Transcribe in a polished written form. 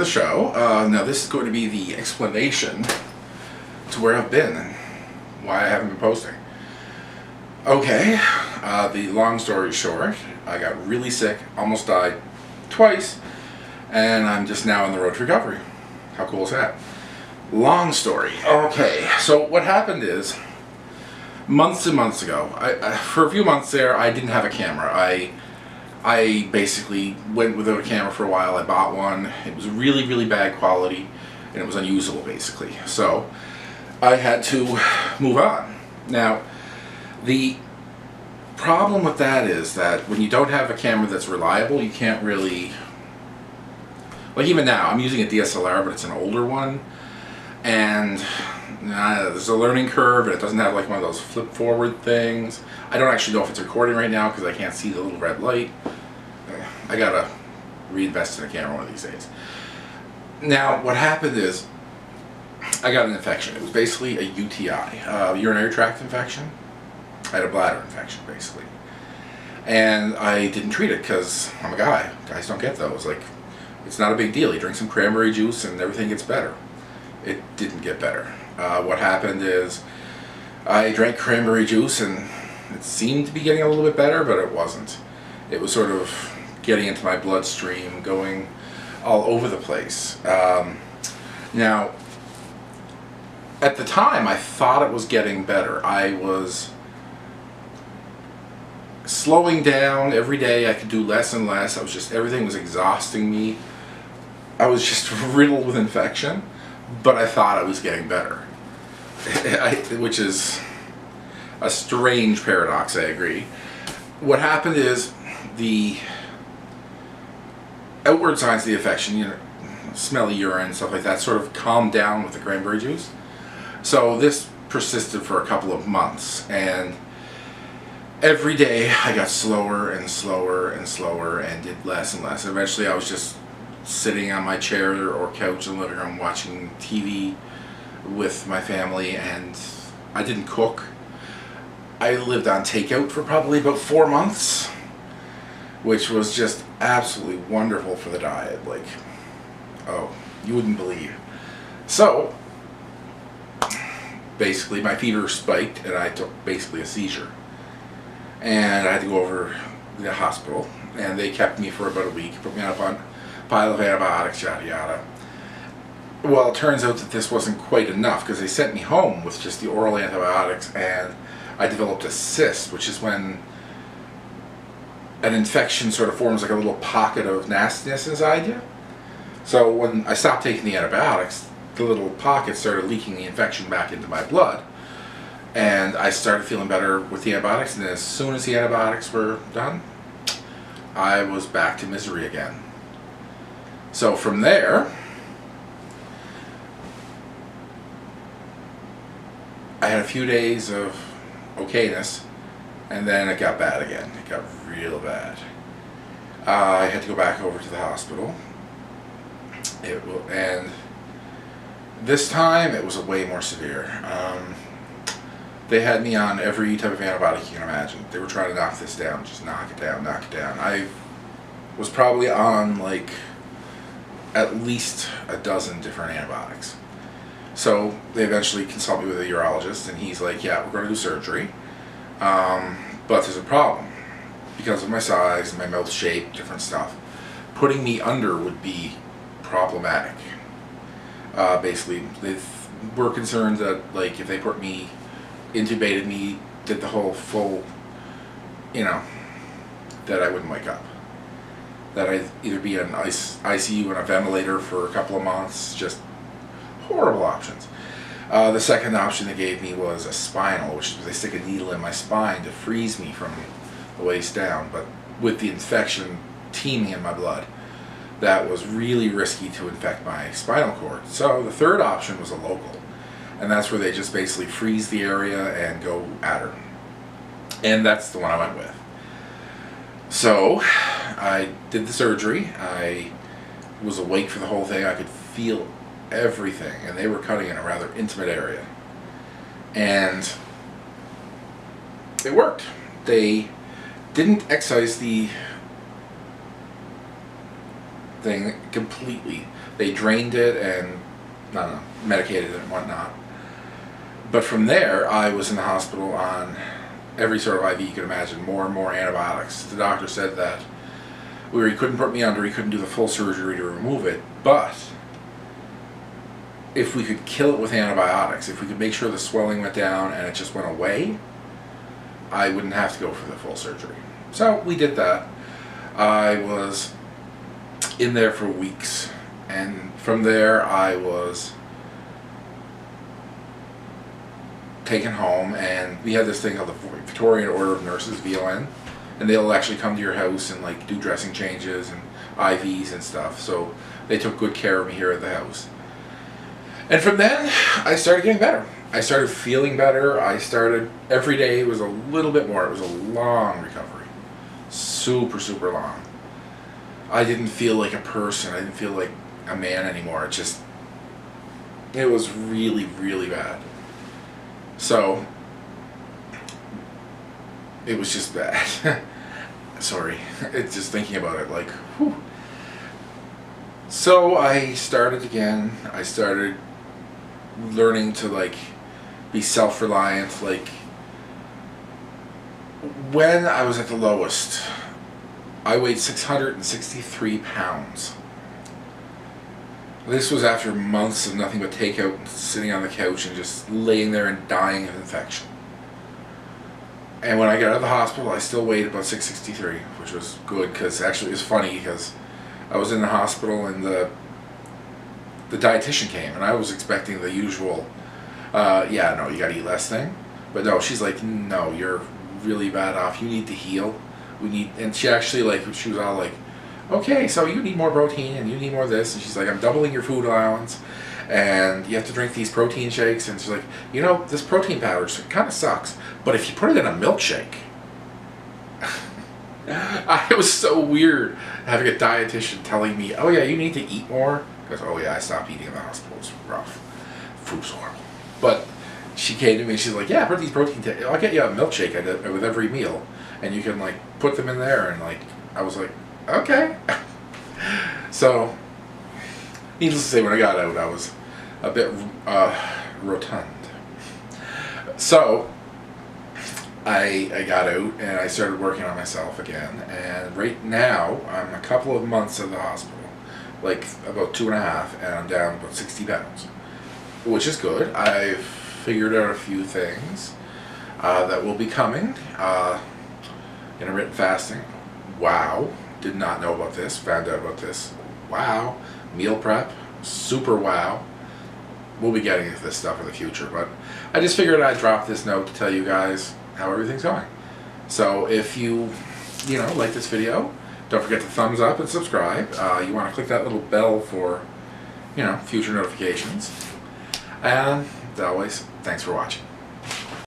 the show. Now this is going to be the explanation to where I've been and why I haven't been posting. Okay, the long story short, I got really sick, almost died twice, and I'm just now on the road to recovery. How cool is that? Long story. Okay, so what happened is, months and months ago, for a few months there, I didn't have a camera. I basically went without a camera for a while. I bought one. It was really, really bad quality, and it was unusable, basically. So I had to move on. Now, the problem with that is that when you don't have a camera that's reliable, you can't really... Like even now, I'm using a DSLR, but it's an older one. And there's a learning curve, and it doesn't have like one of those flip forward things. I don't actually know if it's recording right now because I can't see the little red light. I gotta reinvest in a camera one of these days. Now what happened is I got an infection. It was basically a UTI, urinary tract infection. I had a bladder infection basically, and I didn't treat it because I'm a guy. Guys don't get those. Like, it's not a big deal. You drink some cranberry juice and everything gets better. It didn't get better. What happened is I drank cranberry juice and it seemed to be getting a little bit better, but it wasn't. It was sort of getting into my bloodstream, going all over the place. Now, at the time, I thought it was getting better. I was slowing down every day. I could do less and less. Everything was exhausting me. I was just riddled with infection. But I thought I was getting better, which is a strange paradox, I agree. What happened is the outward signs of the infection, you know, smelly urine, stuff like that, sort of calmed down with the cranberry juice. So this persisted for a couple of months, and every day I got slower and slower and slower and did less and less. Eventually I was just sitting on my chair or couch in the living room watching TV with my family, and I didn't cook. I lived on takeout for probably about 4 months, which was just absolutely wonderful for the diet. Like, oh, you wouldn't believe. So basically my fever spiked and I took basically a seizure, and I had to go over to the hospital, and they kept me for about a week, put me up on pile of antibiotics, yada yada. Well, it turns out that this wasn't quite enough, because they sent me home with just the oral antibiotics, and I developed a cyst, which is when an infection sort of forms like a little pocket of nastiness inside you. So when I stopped taking the antibiotics, the little pocket started leaking the infection back into my blood, and I started feeling better with the antibiotics, and as soon as the antibiotics were done, I was back to misery again. So from there, I had a few days of okayness, and then it got bad again. It got real bad. I had to go back over to the hospital, and this time it was way more severe. They had me on every type of antibiotic you can imagine. They were trying to knock this down, just knock it down, knock it down. I was probably on like at least a dozen different antibiotics. So they eventually consult me with a urologist, and he's like, yeah, we're going to do surgery, but there's a problem. Because of my size, my mouth shape, different stuff, putting me under would be problematic. Basically, they were concerned that, like, if they put me, intubated me, did the whole full, you know, that I wouldn't wake up. That I'd either be in ICU and a ventilator for a couple of months, just horrible options. The second option they gave me was a spinal, which is they stick a needle in my spine to freeze me from the waist down, but with the infection teeming in my blood, that was really risky to infect my spinal cord. So the third option was a local, and that's where they just basically freeze the area and go at her. And that's the one I went with. So I did the surgery. I was awake for the whole thing. I could feel everything, and they were cutting in a rather intimate area. And it worked. They didn't excise the thing completely. They drained it and, I don't know, medicated it and whatnot. But from there, I was in the hospital on every sort of IV you could imagine, more and more antibiotics. The doctor said that he couldn't put me under, he couldn't do the full surgery to remove it, but if we could kill it with antibiotics, if we could make sure the swelling went down and it just went away, I wouldn't have to go for the full surgery. So we did that. I was in there for weeks, and from there I was taken home, and we had this thing called the Victorian Order of Nurses, VON, and they'll actually come to your house and like do dressing changes and IVs and stuff. So they took good care of me here at the house. And from then, I started getting better. I started feeling better. Every day was a little bit more. It was a long recovery. Super, super long. I didn't feel like a person. I didn't feel like a man anymore. It was really, really bad. So, it was just bad. Sorry. It's just thinking about it, like, whew. So I started again. I started learning to like be self-reliant. Like when I was at the lowest, I weighed 663 pounds. This was after months of nothing but takeout and sitting on the couch and just laying there and dying of infection. And when I got out of the hospital, I still weighed about 663, which was good, because actually it was funny because I was in the hospital and the dietitian came, and I was expecting the usual, yeah, no, you gotta eat less thing. But no, she's like, no, you're really bad off. You need to heal. And she actually, like, she was all like, okay, so you need more protein and you need more of this. And she's like, I'm doubling your food allowance and you have to drink these protein shakes. And she's like, you know, this protein powder kind of sucks, but if you put it in a milkshake. It was so weird having a dietitian telling me, oh yeah, you need to eat more. Because, oh yeah, I stopped eating in the hospital. It was rough. Food was horrible. But she came to me and she's like, yeah, put these protein, I'll get you a milkshake with every meal. And you can like put them in there. And like, I was like, okay. So, needless to say, when I got out, I was a bit rotund. So, I got out and I started working on myself again. And right now, I'm a couple of months in the hospital. Like about 2.5, and I'm down about 60 pounds. Which is good. I've figured out a few things that will be coming. Intermittent fasting. Wow. Did not know about this. Found out about this. Wow. Meal prep. Super wow. We'll be getting into this stuff in the future, but I just figured I'd drop this note to tell you guys how everything's going. So if you like this video, don't forget to thumbs up and subscribe. You want to click that little bell for, future notifications. And as always, thanks for watching.